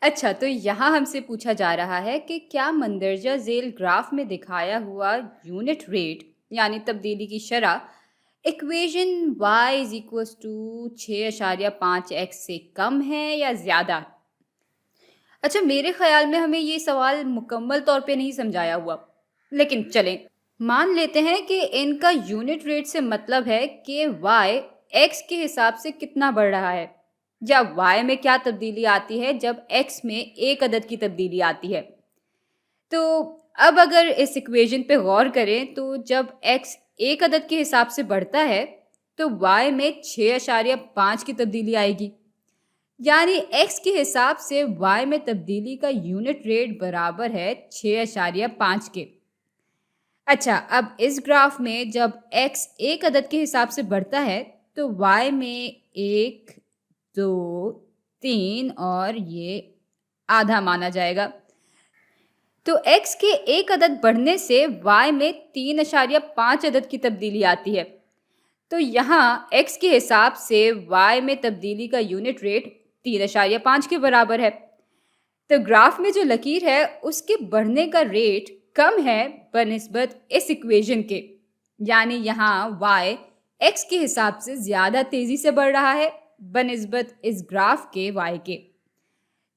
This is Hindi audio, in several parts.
अच्छा, तो यहाँ हमसे पूछा जा रहा है कि क्या मंदरजा ज़ेल ग्राफ में दिखाया हुआ यूनिट रेट यानी तब्दीली की शरह equation y is equals to 6.5x से कम है या ज़्यादा? अच्छा, मेरे ख़्याल में हमें ये सवाल मुकम्मल तौर पे नहीं समझाया हुआ। लेकिन चलें, मान लेते हैं कि इनका यूनिट रेट से मतलब है कि y x के हिसाब से कितना बढ़ रहा है या y में क्या तब्दीली आती है जब x में एक अदद की तब्दीली आती है। तो अब अगर इस इक्वेशन पे गौर करें तो जब x एक अदद के हिसाब से बढ़ता है तो y में 6.5 की तब्दीली आएगी। यानी x के हिसाब से y में तब्दीली का यूनिट रेट बराबर है 6.5 के। अच्छा, अब इस ग्राफ में जब x एक अदद के हिसाब से बढ़ता है तो y में 1, 2, 3 और ये आधा माना जाएगा। तो x के एक अदद बढ़ने से y में 3.5 अदद की तब्दीली आती है। तो यहाँ x के हिसाब से y में तब्दीली का यूनिट रेट 3.5 के बराबर है। तो ग्राफ में जो लकीर है उसके बढ़ने का रेट कम है बनिस्बत इस इक्वेशन के। यानी यहाँ y x के हिसाब से ज़्यादा तेज़ी से बढ़ रहा है बनिस्बत इस ग्राफ के y के।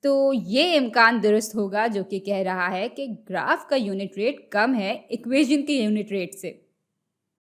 तो ये इम्कान दुरुस्त होगा जो कि कह रहा है कि ग्राफ का यूनिट रेट कम है इक्वेशन के यूनिट रेट से।